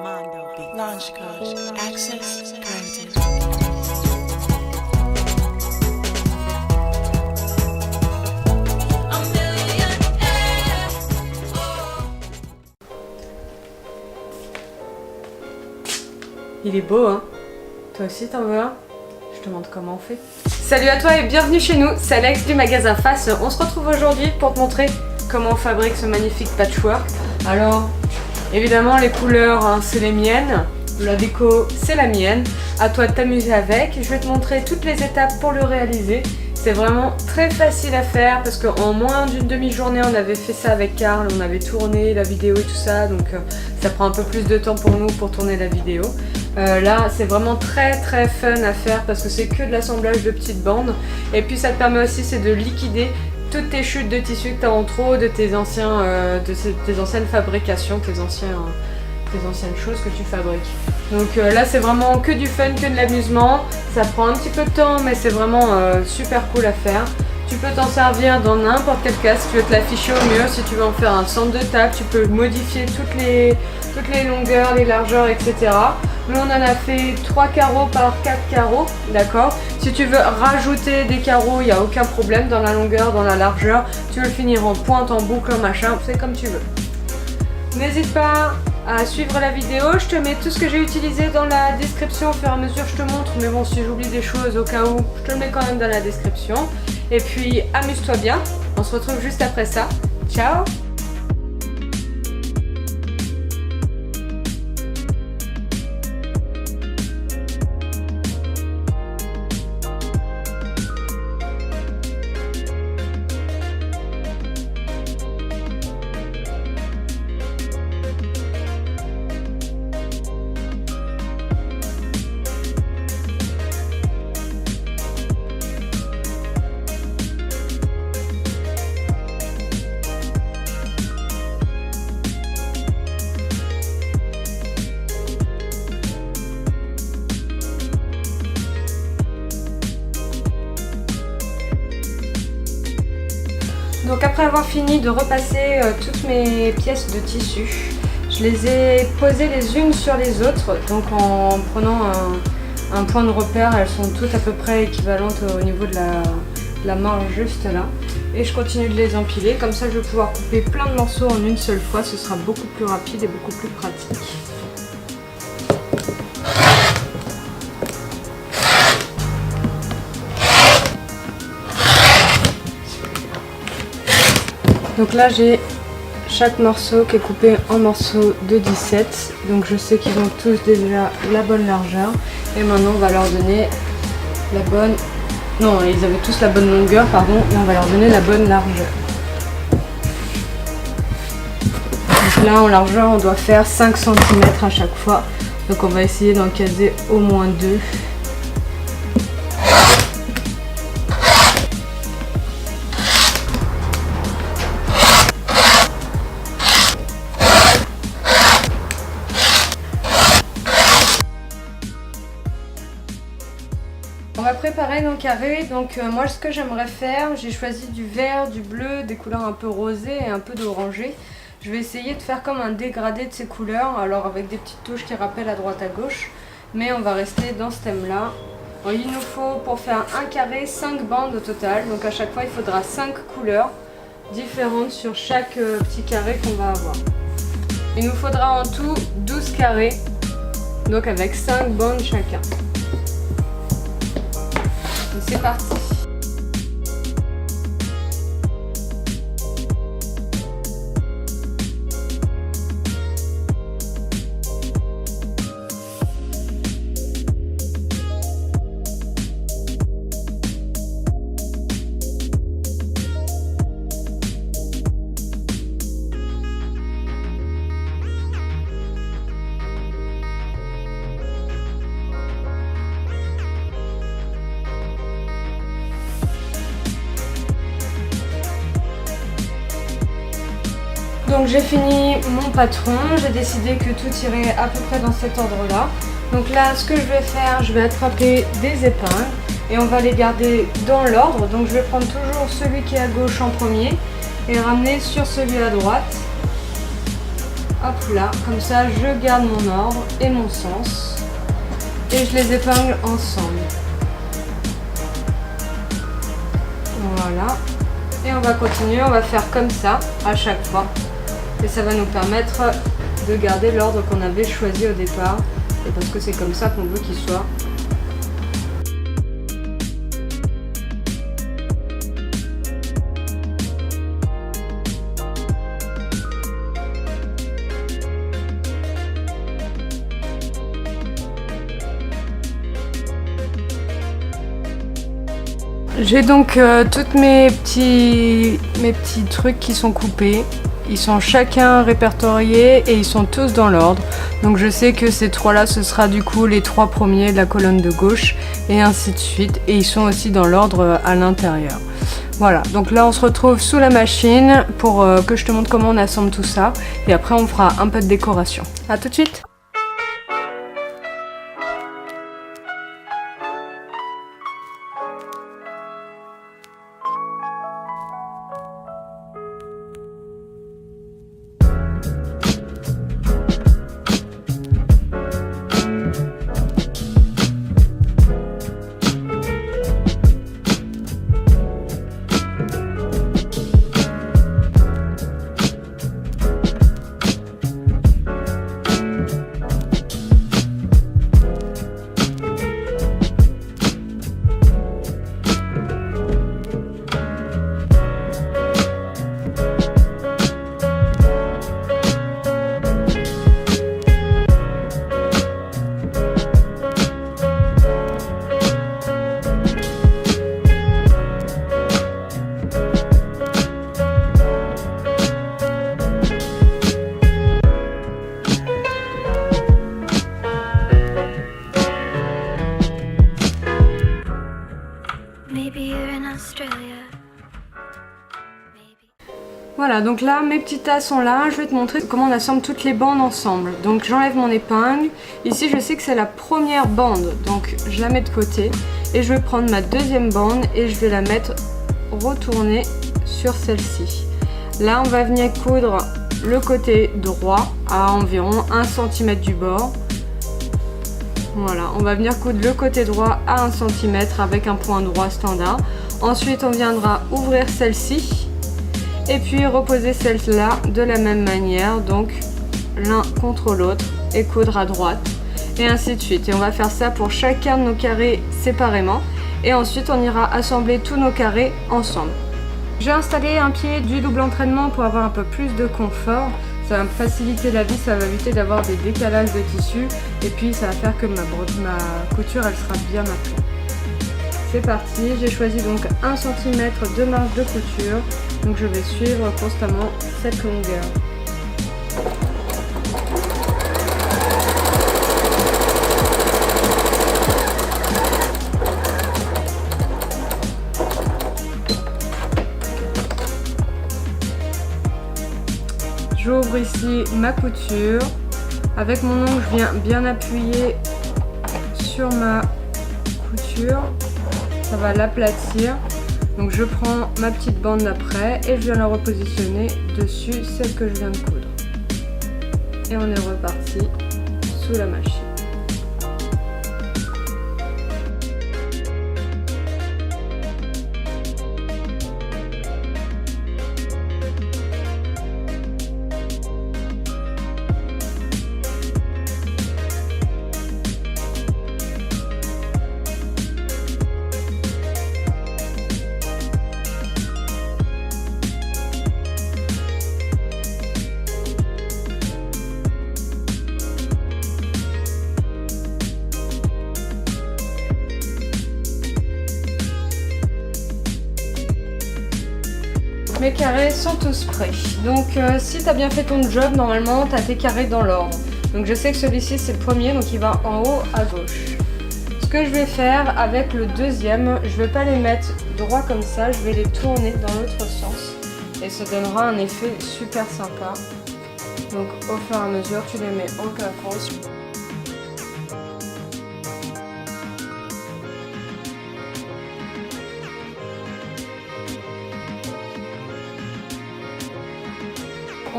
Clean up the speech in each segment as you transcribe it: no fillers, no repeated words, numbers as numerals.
Mondo Beats. Launch code. Access granted. Il est beau, hein? Toi aussi t'en veux un? Je te montre comment on fait. Salut à toi et bienvenue chez nous, c'est Alex du magasin Face. On se retrouve aujourd'hui pour te montrer comment on fabrique ce magnifique patchwork. Alors, évidemment les couleurs, hein, c'est les miennes. La déco, c'est la mienne. À toi de t'amuser avec. Je vais te montrer toutes les étapes pour le réaliser. C'est vraiment très facile à faire parce qu'en moins d'une demi-journée, on avait fait ça avec Karl. On avait tourné la vidéo et tout ça. Donc ça prend un peu plus de temps pour nous pour tourner la vidéo. Là c'est vraiment très fun à faire parce que c'est que de l'assemblage de petites bandes et puis ça te permet aussi c'est de liquider toutes tes chutes de tissu que tu as en trop de tes anciennes fabrications, tes anciennes choses que tu fabriques. Donc là c'est vraiment que du fun, que de l'amusement, ça prend un petit peu de temps mais c'est vraiment super cool à faire. Tu peux t'en servir dans n'importe quel cas, si tu veux te l'afficher au mieux, si tu veux en faire un centre de table, tu peux modifier toutes les longueurs, les largeurs, etc. Nous on en a fait 3 carreaux par 4 carreaux, d'accord. Si tu veux rajouter des carreaux, il n'y a aucun problème dans la longueur, dans la largeur. Tu veux le finir en pointe, en boucle, en machin, c'est comme tu veux. N'hésite pas à suivre la vidéo, je te mets tout ce que j'ai utilisé dans la description au fur et à mesure je te montre, mais bon si j'oublie des choses au cas où, je te le mets quand même dans la description. Et puis amuse-toi bien, on se retrouve juste après ça. Ciao! Donc après avoir fini de repasser toutes mes pièces de tissu, je les ai posées les unes sur les autres. Donc en prenant un point de repère, elles sont toutes à peu près équivalentes au niveau de la marge juste là. Et je continue de les empiler, comme ça je vais pouvoir couper plein de morceaux en une seule fois, ce sera beaucoup plus rapide et beaucoup plus pratique. Donc là j'ai chaque morceau qui est coupé en morceaux de 17. Donc je sais qu'ils ont tous déjà la bonne largeur. Et maintenant on va leur donner la bonne... Non, ils avaient tous la bonne longueur, pardon. Et on va leur donner la bonne largeur. Donc là en largeur on doit faire 5 cm à chaque fois. Donc on va essayer d'en caser au moins 2. On va préparer nos carrés, donc moi ce que j'aimerais faire, j'ai choisi du vert, du bleu, des couleurs un peu rosées et un peu d'orangé. Je vais essayer de faire comme un dégradé de ces couleurs, alors avec des petites touches qui rappellent à droite à gauche, mais on va rester dans ce thème là. Il nous faut pour faire un carré 5 bandes au total, donc à chaque fois il faudra 5 couleurs différentes sur chaque petit carré qu'on va avoir. Il nous faudra en tout 12 carrés, donc avec 5 bandes chacun. C'est parti! Donc j'ai fini mon patron, j'ai décidé que tout irait à peu près dans cet ordre-là. Donc là, ce que je vais faire, je vais attraper des épingles et on va les garder dans l'ordre. Donc je vais prendre toujours celui qui est à gauche en premier et ramener sur celui à droite. hop là, comme ça je garde mon ordre et mon sens et je les épingle ensemble. Voilà, et on va continuer, on va faire comme ça à chaque fois et ça va nous permettre de garder l'ordre qu'on avait choisi au départ et parce que c'est comme ça qu'on veut qu'il soit. J'ai donc tous mes petits trucs qui sont coupés. Ils sont chacun répertoriés et ils sont tous dans l'ordre. Donc je sais que ces trois-là, ce sera du coup les 3 premiers de la colonne de gauche et ainsi de suite. Et ils sont aussi dans l'ordre à l'intérieur. Voilà, donc là on se retrouve sous la machine pour que je te montre comment on assemble tout ça. Et après on fera un peu de décoration. A tout de suite! Voilà, donc là mes petits tas sont là, je vais te montrer comment on assemble toutes les bandes ensemble. Donc j'enlève mon épingle, ici je sais que c'est la première bande, donc je la mets de côté et je vais prendre ma deuxième bande et je vais la mettre retournée sur celle-ci. Là on va venir coudre le côté droit à environ 1 cm du bord. Voilà, on va venir coudre le côté droit à 1 cm avec un point droit standard. Ensuite on viendra ouvrir celle-ci. Et puis reposer celle-là de la même manière, donc l'un contre l'autre et coudre à droite et ainsi de suite. Et on va faire ça pour chacun de nos carrés séparément et ensuite on ira assembler tous nos carrés ensemble. J'ai installé un pied du double entraînement pour avoir un peu plus de confort. Ça va me faciliter la vie, ça va éviter d'avoir des décalages de tissu et puis ça va faire que ma couture elle sera bien appuyée. C'est parti, j'ai choisi donc 1 cm de marge de couture, donc je vais suivre constamment cette longueur. J'ouvre ici ma couture, avec mon ongle je viens bien appuyer sur ma couture. Ça va l'aplatir, donc je prends ma petite bande d'après et je viens la repositionner dessus celle que je viens de coudre et on est reparti sous la machine. Mes carrés sont tous prêts. Donc si tu as bien fait ton job, normalement tu as tes carrés dans l'ordre. Donc je sais que celui-ci c'est le premier, donc il va en haut à gauche. Ce que je vais faire avec le deuxième, je ne vais pas les mettre droit comme ça, je vais les tourner dans l'autre sens. Et ça donnera un effet super sympa. Donc au fur et à mesure, tu les mets en claquant.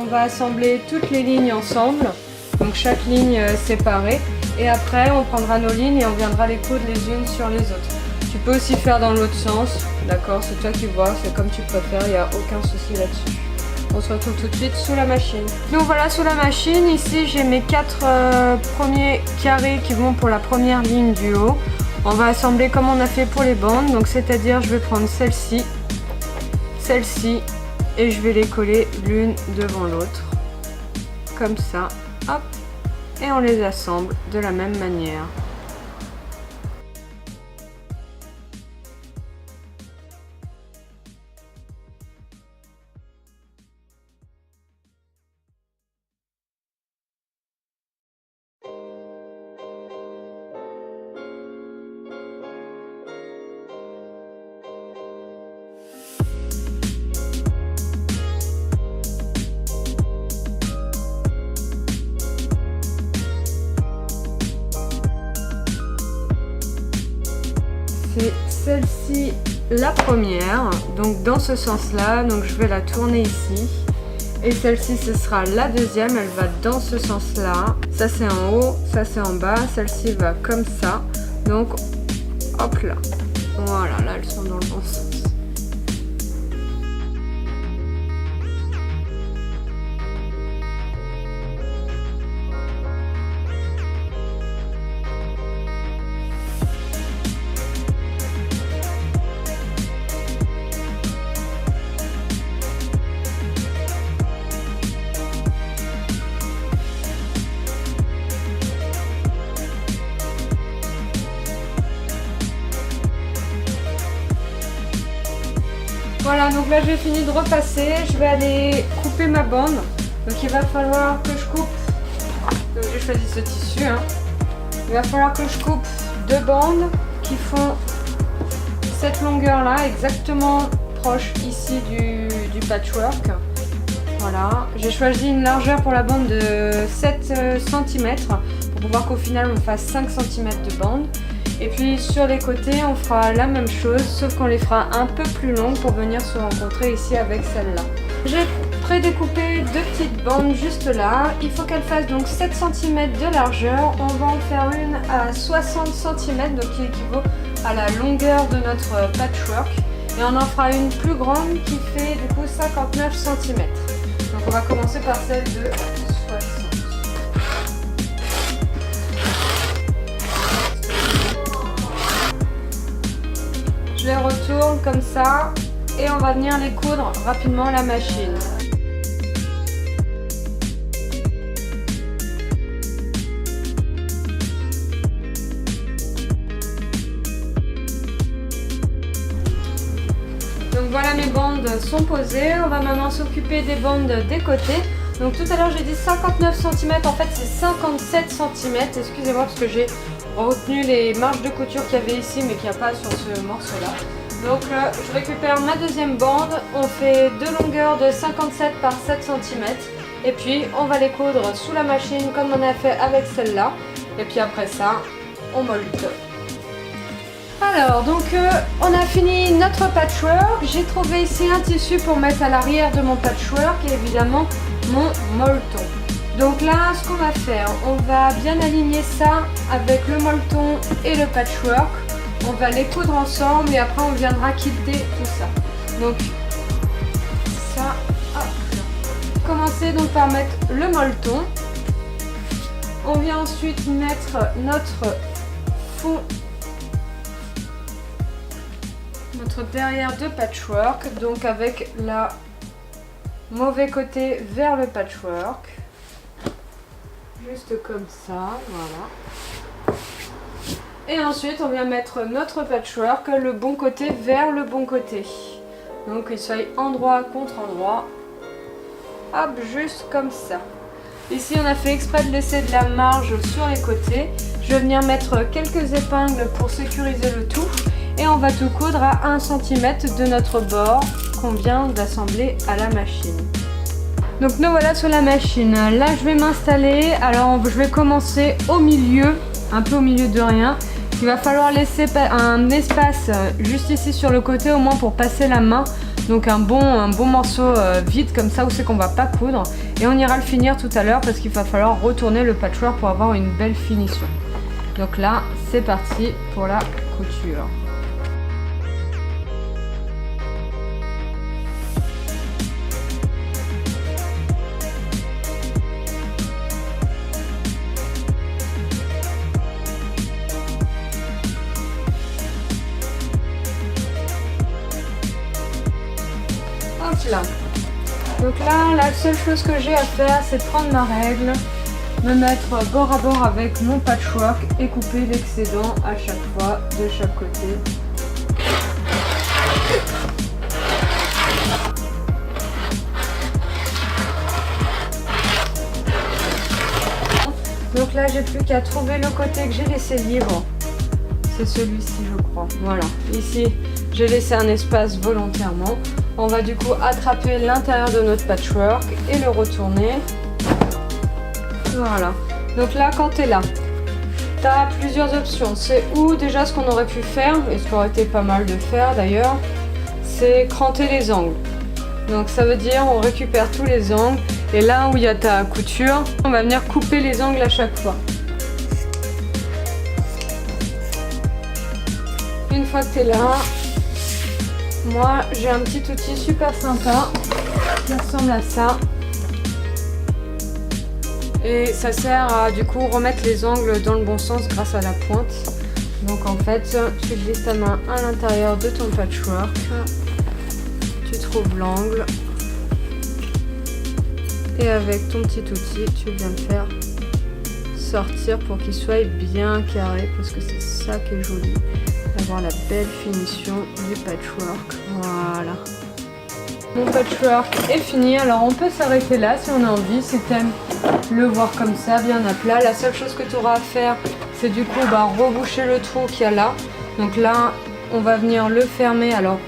on va assembler toutes les lignes ensemble, donc chaque ligne séparée. Et après, on prendra nos lignes et on viendra les coudre les unes sur les autres. Tu peux aussi faire dans l'autre sens, d'accord, c'est toi qui vois, c'est comme tu préfères, il n'y a aucun souci là-dessus. On se retrouve tout de suite sous la machine. Donc voilà, sous la machine, ici j'ai mes 4 premiers carrés qui vont pour la première ligne du haut. On va assembler comme on a fait pour les bandes, donc c'est-à-dire je vais prendre celle-ci, celle-ci, et je vais les coller l'une devant l'autre, comme ça, hop, et on les assemble de la même manière. C'est celle-ci la première, donc dans ce sens-là, donc je vais la tourner ici. Et celle-ci, ce sera la deuxième, elle va dans ce sens-là. Ça c'est en haut, ça c'est en bas, celle-ci va comme ça. Donc, hop là. Voilà, là elles sont dans le bon sens. Voilà, donc là j'ai fini de repasser, je vais aller couper ma bande. Donc il va falloir que je coupe, donc j'ai choisi ce tissu, hein. Il va falloir que je coupe 2 bandes qui font cette longueur là, exactement proche ici du patchwork. Voilà, j'ai choisi une largeur pour la bande de 7 cm pour pouvoir qu'au final on fasse 5 cm de bande. Et puis sur les côtés on fera la même chose, sauf qu'on les fera un peu plus longues pour venir se rencontrer ici avec celle-là. J'ai prédécoupé 2 petites bandes juste là. Il faut qu'elles fassent donc 7 cm de largeur. On va en faire une à 60 cm, donc qui équivaut à la longueur de notre patchwork. Et on en fera une plus grande qui fait du coup 59 cm. Donc on va commencer par celle de 60. Je les retourne comme ça et on va venir les coudre rapidement à la machine. Donc voilà, mes bandes sont posées. On va maintenant s'occuper des bandes des côtés. Donc tout à l'heure j'ai dit 59 cm, en fait c'est 57 cm. Excusez-moi parce que j'ai retenu les marges de couture qu'il y avait ici mais qu'il n'y a pas sur ce morceau là. Donc je récupère ma deuxième bande, on fait 2 longueurs de 57 par 7 cm et puis on va les coudre sous la machine comme on a fait avec celle-là. Et puis après ça, on molte. Alors donc on a fini notre patchwork. J'ai trouvé ici un tissu pour mettre à l'arrière de mon patchwork et évidemment mon molleton. Donc là, ce qu'on va faire, on va bien aligner ça avec le molleton et le patchwork. On va les coudre ensemble et après on viendra quilter tout ça. Donc ça, hop. Commencer donc par mettre le molleton. On vient ensuite mettre notre fond, notre derrière de patchwork, donc avec la mauvais côté vers le patchwork. Juste comme ça, voilà. Et ensuite, on vient mettre notre patchwork, le bon côté vers le bon côté. Donc, il soit endroit contre endroit. Hop, juste comme ça. Ici, on a fait exprès de laisser de la marge sur les côtés. Je vais venir mettre quelques épingles pour sécuriser le tout. Et on va tout coudre à 1 cm de notre bord qu'on vient d'assembler à la machine. Donc nous voilà sur la machine. Là je vais m'installer. Alors je vais commencer au milieu, un peu au milieu de rien. Il va falloir laisser un espace juste ici sur le côté au moins pour passer la main. Donc un bon morceau vide comme ça où c'est qu'on va pas coudre. Et on ira le finir tout à l'heure parce qu'il va falloir retourner le patchwork pour avoir une belle finition. Donc là, c'est parti pour la couture. Hop là. Donc là, la seule chose que j'ai à faire, c'est prendre ma règle, me mettre bord à bord avec mon patchwork et couper l'excédent à chaque fois de chaque côté. Donc là, j'ai plus qu'à trouver le côté que j'ai laissé libre. C'est celui-ci, je crois. Voilà. Ici, j'ai laissé un espace volontairement. On va du coup attraper l'intérieur de notre patchwork et le retourner. Voilà. Donc là, quand tu es là, tu as plusieurs options. C'est où déjà ce qu'on aurait pu faire, et ce qui aurait été pas mal de faire d'ailleurs, c'est cranter les angles. Donc ça veut dire on récupère tous les angles et là où il y a ta couture, on va venir couper les angles à chaque fois. Une fois que tu es là, moi j'ai un petit outil super sympa qui ressemble à ça. Et ça sert à du coup remettre les angles dans le bon sens grâce à la pointe. Donc en fait, tu glisses ta main à l'intérieur de ton patchwork, tu trouves l'angle et avec ton petit outil, tu viens le faire sortir pour qu'il soit bien carré parce que c'est ça qui est joli, d'avoir la belle finition du patchwork. Voilà. Mon patchwork est fini, alors on peut s'arrêter là si on a envie, si t'aimes le voir comme ça, bien à plat. La seule chose que tu auras à faire, c'est du coup reboucher le trou qu'il y a là. Donc là, on va venir le fermer. Alors,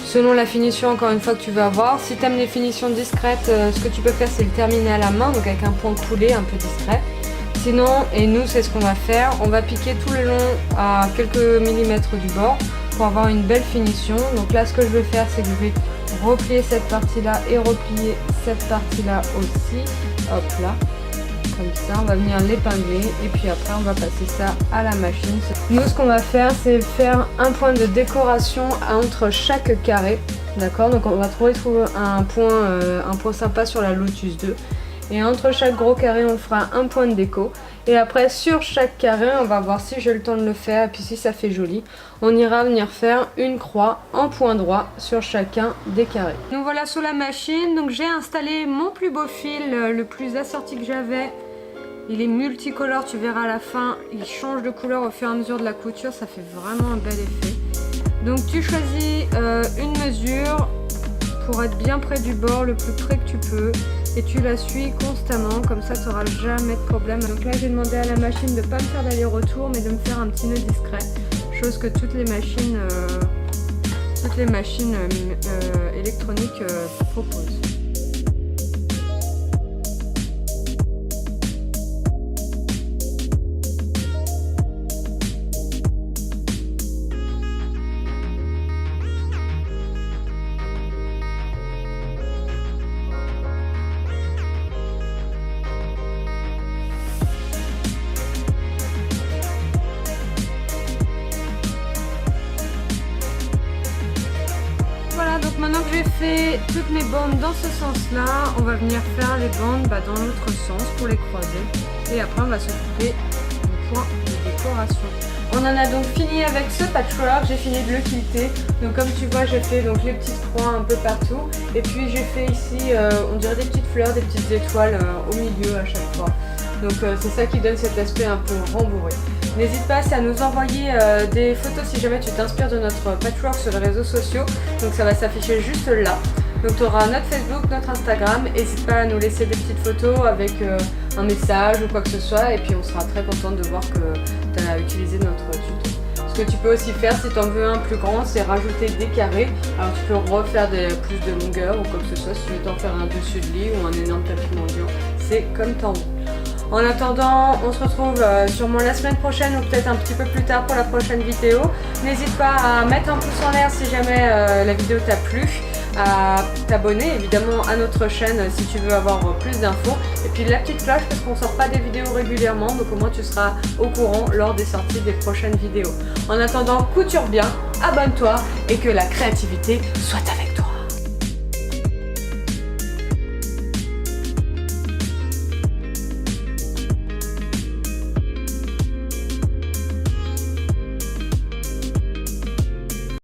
selon la finition, encore une fois, que tu vas avoir. Si tu aimes les finitions discrètes, ce que tu peux faire, c'est le terminer à la main, donc avec un point coulé un peu discret. Sinon, et nous, c'est ce qu'on va faire, on va piquer tout le long à quelques millimètres du bord pour avoir une belle finition. Donc là, ce que je vais faire, c'est que je vais replier cette partie-là et replier cette partie-là aussi. Hop là, comme ça, on va venir l'épingler et puis après, on va passer ça à la machine. Nous, ce qu'on va faire, c'est faire un point de décoration entre chaque carré. D'accord, donc on va trouver un point sympa sur la Lotus 2. Et entre chaque gros carré, on fera un point de déco. Et après, sur chaque carré, on va voir si j'ai le temps de le faire. Et puis si ça fait joli, on ira venir faire une croix en point droit sur chacun des carrés. Nous voilà sous la machine. Donc j'ai installé mon plus beau fil, le plus assorti que j'avais. Il est multicolore, tu verras à la fin. Il change de couleur au fur et à mesure de la couture. Ça fait vraiment un bel effet. Donc tu choisis une mesure pour être bien près du bord, le plus près que tu peux. Et tu la suis constamment, comme ça tu n'auras jamais de problème. Donc là j'ai demandé à la machine de ne pas me faire d'aller-retour mais de me faire un petit nœud discret, chose que toutes les machines électroniques proposent. Donc maintenant que j'ai fait toutes mes bandes dans ce sens-là, on va venir faire les bandes dans l'autre sens pour les croiser. Et après on va s'occuper du point de décoration. On en a donc fini avec ce patchwork, j'ai fini de le quilter. Donc comme tu vois, j'ai fait donc les petites croix un peu partout. Et puis j'ai fait ici, on dirait des petites fleurs, des petites étoiles au milieu à chaque fois. Donc c'est ça qui donne cet aspect un peu rembourré. N'hésite pas à nous envoyer des photos si jamais tu t'inspires de notre patchwork sur les réseaux sociaux. Donc ça va s'afficher juste là. Donc tu auras notre Facebook, notre Instagram. N'hésite pas à nous laisser des petites photos avec un message ou quoi que ce soit. Et puis on sera très contente de voir que tu as utilisé notre tuto. Ce que tu peux aussi faire si tu en veux un plus grand, c'est rajouter des carrés. Alors tu peux refaire plus de longueur ou quoi que ce soit si tu veux t'en faire un dessus de lit ou un énorme tapis mendiant. C'est comme t'en veux. En attendant, on se retrouve sûrement la semaine prochaine ou peut-être un petit peu plus tard pour la prochaine vidéo. N'hésite pas à mettre un pouce en l'air si jamais la vidéo t'a plu, à t'abonner évidemment à notre chaîne si tu veux avoir plus d'infos. Et puis la petite cloche parce qu'on sort pas des vidéos régulièrement, donc au moins tu seras au courant lors des sorties des prochaines vidéos. En attendant, couture bien, abonne-toi et que la créativité soit avec toi.